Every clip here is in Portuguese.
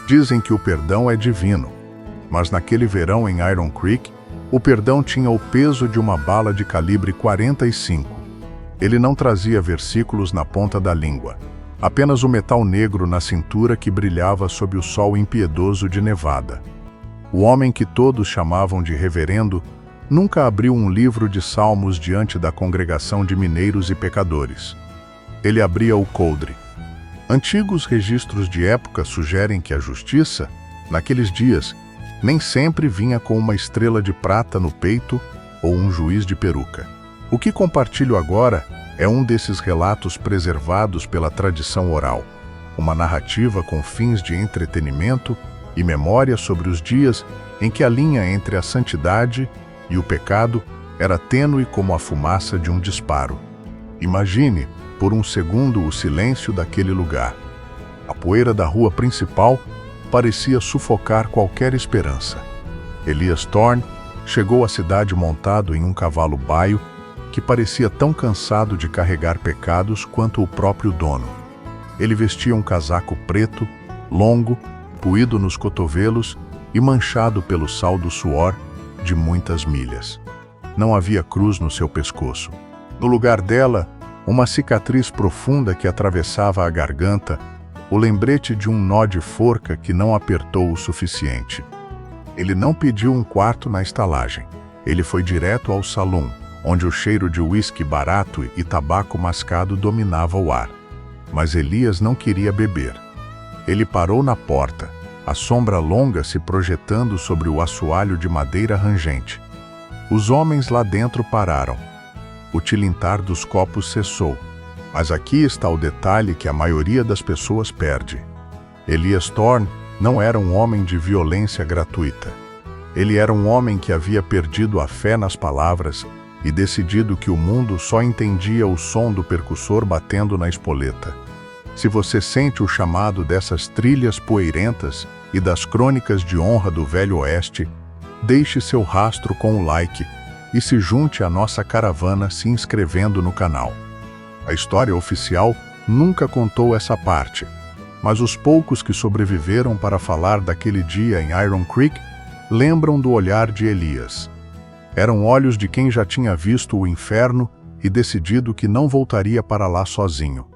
Dizem que o perdão é divino, mas naquele verão em Iron Creek, o perdão tinha o peso de uma bala de calibre 45. Ele não trazia versículos na ponta da língua, apenas o metal negro na cintura que brilhava sob o sol impiedoso de Nevada. O homem que todos chamavam de reverendo nunca abriu um livro de salmos diante da congregação de mineiros e pecadores. Ele abria o coldre. Antigos registros de época sugerem que a justiça, naqueles dias, nem sempre vinha com uma estrela de prata no peito ou um juiz de peruca. O que compartilho agora é um desses relatos preservados pela tradição oral, uma narrativa com fins de entretenimento e memória sobre os dias em que a linha entre a santidade e o pecado era tênue como a fumaça de um disparo. Imagine, por um segundo, o silêncio daquele lugar. A poeira da rua principal parecia sufocar qualquer esperança. Elias Thorne chegou à cidade montado em um cavalo baio que parecia tão cansado de carregar pecados quanto o próprio dono. Ele vestia um casaco preto, longo, puído nos cotovelos e manchado pelo sal do suor de muitas milhas. Não havia cruz no seu pescoço. No lugar dela, uma cicatriz profunda que atravessava a garganta, o lembrete de um nó de forca que não apertou o suficiente. Ele não pediu um quarto na estalagem. Ele foi direto ao salão, onde o cheiro de uísque barato e tabaco mascado dominava o ar. Mas Elias não queria beber. Ele parou na porta, a sombra longa se projetando sobre o assoalho de madeira rangente. Os homens lá dentro pararam. O tilintar dos copos cessou. Mas aqui está o detalhe que a maioria das pessoas perde. Elias Thorne não era um homem de violência gratuita. Ele era um homem que havia perdido a fé nas palavras e decidido que o mundo só entendia o som do percussor batendo na espoleta. Se você sente o chamado dessas trilhas poeirentas e das crônicas de honra do Velho Oeste, deixe seu rastro com o like e se junte à nossa caravana se inscrevendo no canal. A história oficial nunca contou essa parte, mas os poucos que sobreviveram para falar daquele dia em Iron Creek lembram do olhar de Elias. Eram olhos de quem já tinha visto o inferno e decidido que não voltaria para lá sozinho.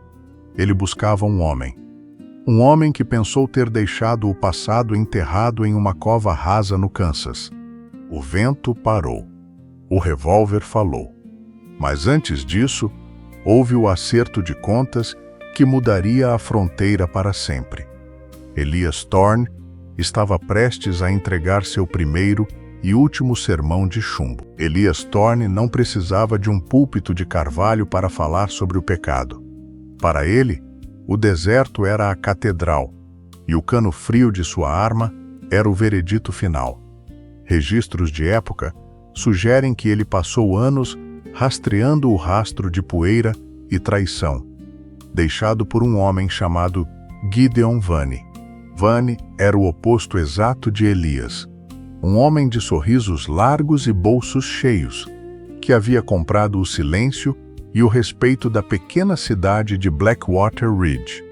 Ele buscava um homem que pensou ter deixado o passado enterrado em uma cova rasa no Kansas. O vento parou. O revólver falou. Mas antes disso, houve o acerto de contas que mudaria a fronteira para sempre. Elias Thorne estava prestes a entregar seu primeiro e último sermão de chumbo. Elias Thorne não precisava de um púlpito de carvalho para falar sobre o pecado. Para ele, o deserto era a catedral, e o cano frio de sua arma era o veredito final. Registros de época sugerem que ele passou anos rastreando o rastro de poeira e traição, deixado por um homem chamado Gideon Vanney. Vanney era o oposto exato de Elias, um homem de sorrisos largos e bolsos cheios, que havia comprado o silêncio e o respeito da pequena cidade de Blackwater Ridge.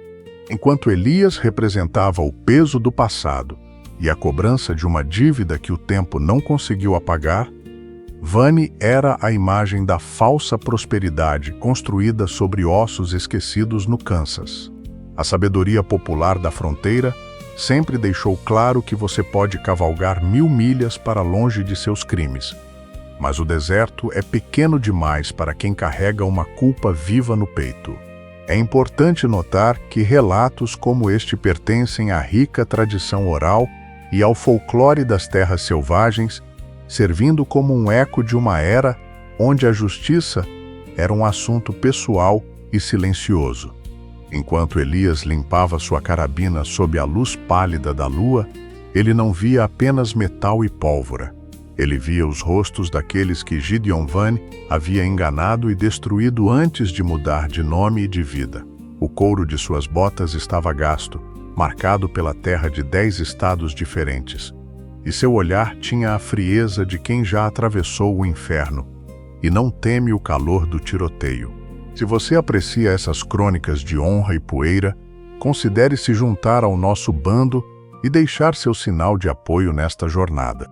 Enquanto Elias representava o peso do passado e a cobrança de uma dívida que o tempo não conseguiu apagar, Vanney era a imagem da falsa prosperidade construída sobre ossos esquecidos no Kansas. A sabedoria popular da fronteira sempre deixou claro que você pode cavalgar 1000 milhas para longe de seus crimes, mas o deserto é pequeno demais para quem carrega uma culpa viva no peito. É importante notar que relatos como este pertencem à rica tradição oral e ao folclore das terras selvagens, servindo como um eco de uma era onde a justiça era um assunto pessoal e silencioso. Enquanto Elias limpava sua carabina sob a luz pálida da lua, ele não via apenas metal e pólvora. Ele via os rostos daqueles que Gideon Vanney havia enganado e destruído antes de mudar de nome e de vida. O couro de suas botas estava gasto, marcado pela terra de 10 estados diferentes, e seu olhar tinha a frieza de quem já atravessou o inferno e não teme o calor do tiroteio. Se você aprecia essas crônicas de honra e poeira, considere se juntar ao nosso bando e deixar seu sinal de apoio nesta jornada.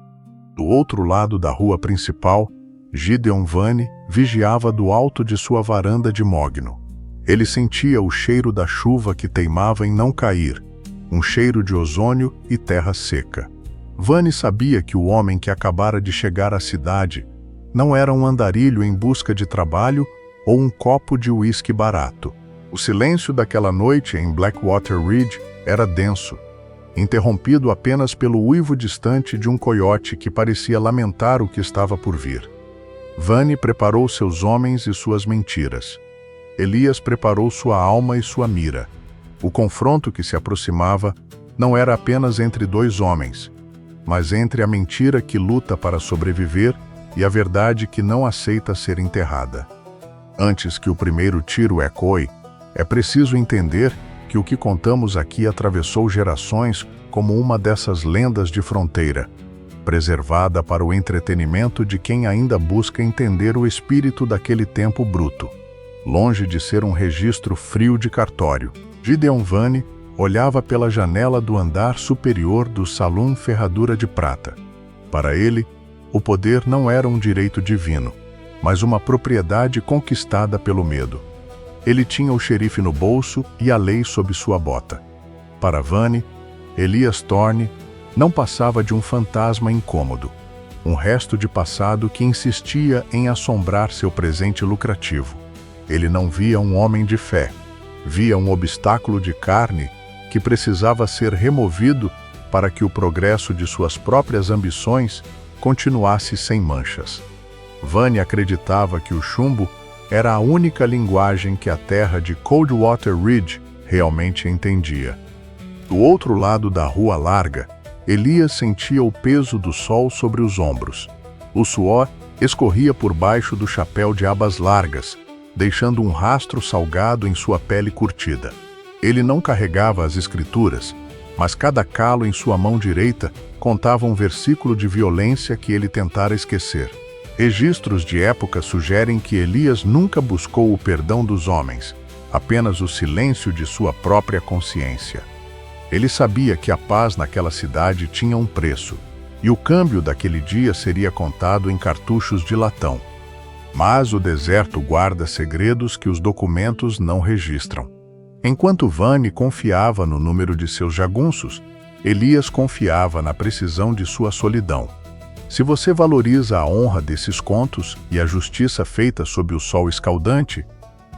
Do outro lado da rua principal, Gideon Vane vigiava do alto de sua varanda de mogno. Ele sentia o cheiro da chuva que teimava em não cair, um cheiro de ozônio e terra seca. Vane sabia que o homem que acabara de chegar à cidade não era um andarilho em busca de trabalho ou um copo de uísque barato. O silêncio daquela noite em Blackwater Ridge era denso, interrompido apenas pelo uivo distante de um coiote que parecia lamentar o que estava por vir. Vane preparou seus homens e suas mentiras. Elias preparou sua alma e sua mira. O confronto que se aproximava não era apenas entre dois homens, mas entre a mentira que luta para sobreviver e a verdade que não aceita ser enterrada. Antes que o primeiro tiro ecoe, é preciso entender que o que contamos aqui atravessou gerações como uma dessas lendas de fronteira, preservada para o entretenimento de quem ainda busca entender o espírito daquele tempo bruto. Longe de ser um registro frio de cartório, Gideon Vane olhava pela janela do andar superior do Saloon Ferradura de Prata. Para ele, o poder não era um direito divino, mas uma propriedade conquistada pelo medo. Ele tinha o xerife no bolso e a lei sob sua bota. Para Vane, Elias Thorne não passava de um fantasma incômodo, um resto de passado que insistia em assombrar seu presente lucrativo. Ele não via um homem de fé, via um obstáculo de carne que precisava ser removido para que o progresso de suas próprias ambições continuasse sem manchas. Vane acreditava que o chumbo era a única linguagem que a terra de Coldwater Ridge realmente entendia. Do outro lado da rua larga, Elias sentia o peso do sol sobre os ombros. O suor escorria por baixo do chapéu de abas largas, deixando um rastro salgado em sua pele curtida. Ele não carregava as escrituras, mas cada calo em sua mão direita contava um versículo de violência que ele tentara esquecer. Registros de época sugerem que Elias nunca buscou o perdão dos homens, apenas o silêncio de sua própria consciência. Ele sabia que a paz naquela cidade tinha um preço, e o câmbio daquele dia seria contado em cartuchos de latão. Mas o deserto guarda segredos que os documentos não registram. Enquanto Vane confiava no número de seus jagunços, Elias confiava na precisão de sua solidão. Se você valoriza a honra desses contos e a justiça feita sob o sol escaldante,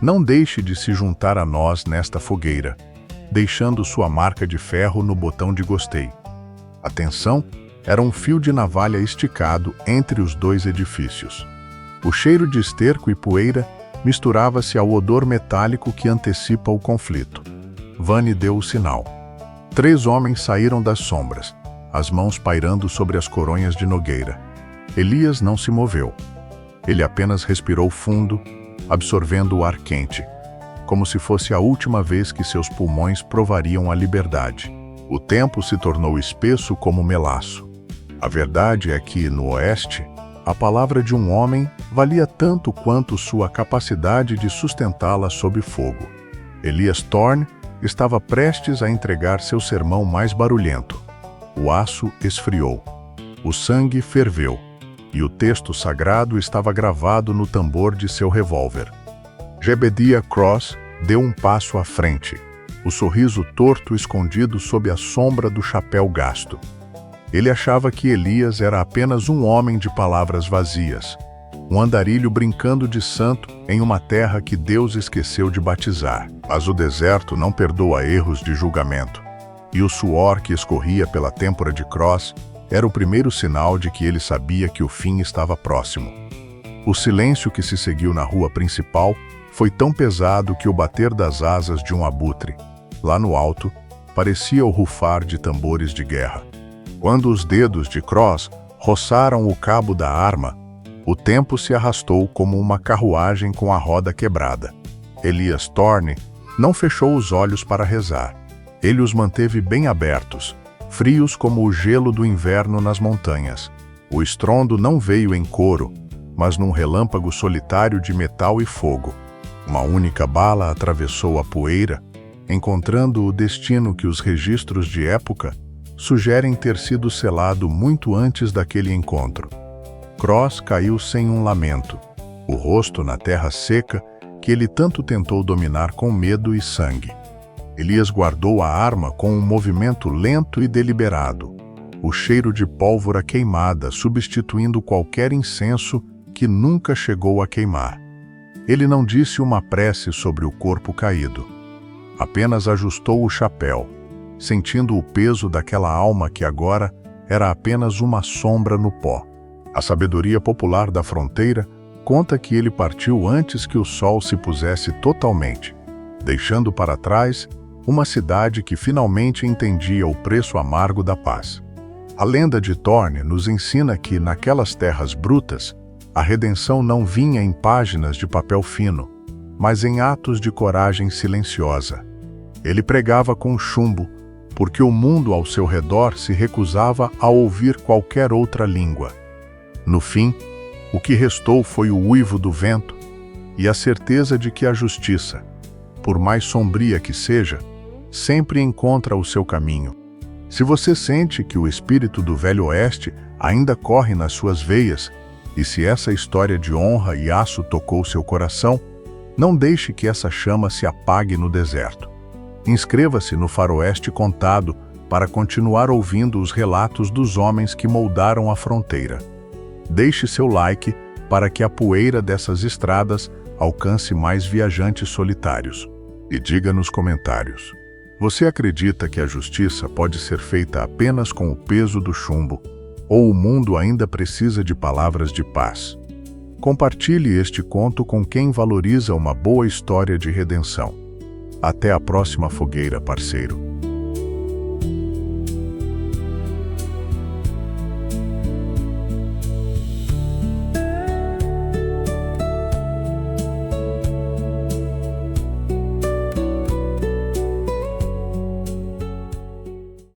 não deixe de se juntar a nós nesta fogueira, deixando sua marca de ferro no botão de gostei. A tensão era um fio de navalha esticado entre os dois edifícios. O cheiro de esterco e poeira misturava-se ao odor metálico que antecipa o conflito. Vane deu o sinal. 3 homens saíram das sombras, as mãos pairando sobre as coronhas de nogueira. Elias não se moveu. Ele apenas respirou fundo, absorvendo o ar quente, como se fosse a última vez que seus pulmões provariam a liberdade. O tempo se tornou espesso como melaço. A verdade é que, no oeste, a palavra de um homem valia tanto quanto sua capacidade de sustentá-la sob fogo. Elias Thorne estava prestes a entregar seu sermão mais barulhento. O aço esfriou, o sangue ferveu, e o texto sagrado estava gravado no tambor de seu revólver. Jebediah Cross deu um passo à frente, o sorriso torto escondido sob a sombra do chapéu gasto. Ele achava que Elias era apenas um homem de palavras vazias, um andarilho brincando de santo em uma terra que Deus esqueceu de batizar. Mas o deserto não perdoa erros de julgamento, e o suor que escorria pela têmpora de Cross era o primeiro sinal de que ele sabia que o fim estava próximo. O silêncio que se seguiu na rua principal foi tão pesado que o bater das asas de um abutre, lá no alto, parecia o rufar de tambores de guerra. Quando os dedos de Cross roçaram o cabo da arma, o tempo se arrastou como uma carruagem com a roda quebrada. Elias Thorne não fechou os olhos para rezar. Ele os manteve bem abertos, frios como o gelo do inverno nas montanhas. O estrondo não veio em coro, mas num relâmpago solitário de metal e fogo. Uma única bala atravessou a poeira, encontrando o destino que os registros de época sugerem ter sido selado muito antes daquele encontro. Cross caiu sem um lamento, o rosto na terra seca que ele tanto tentou dominar com medo e sangue. Elias guardou a arma com um movimento lento e deliberado, o cheiro de pólvora queimada substituindo qualquer incenso que nunca chegou a queimar. Ele não disse uma prece sobre o corpo caído. Apenas ajustou o chapéu, sentindo o peso daquela alma que agora era apenas uma sombra no pó. A sabedoria popular da fronteira conta que ele partiu antes que o sol se pusesse totalmente, deixando para trás uma cidade que finalmente entendia o preço amargo da paz. A lenda de Thorne nos ensina que, naquelas terras brutas, a redenção não vinha em páginas de papel fino, mas em atos de coragem silenciosa. Ele pregava com chumbo, porque o mundo ao seu redor se recusava a ouvir qualquer outra língua. No fim, o que restou foi o uivo do vento e a certeza de que a justiça, por mais sombria que seja, sempre encontra o seu caminho. Se você sente que o espírito do Velho Oeste ainda corre nas suas veias, e se essa história de honra e aço tocou seu coração, não deixe que essa chama se apague no deserto. Inscreva-se no Faroeste Contado para continuar ouvindo os relatos dos homens que moldaram a fronteira. Deixe seu like para que a poeira dessas estradas alcance mais viajantes solitários. E diga nos comentários: você acredita que a justiça pode ser feita apenas com o peso do chumbo, ou o mundo ainda precisa de palavras de paz? Compartilhe este conto com quem valoriza uma boa história de redenção. Até a próxima fogueira, parceiro.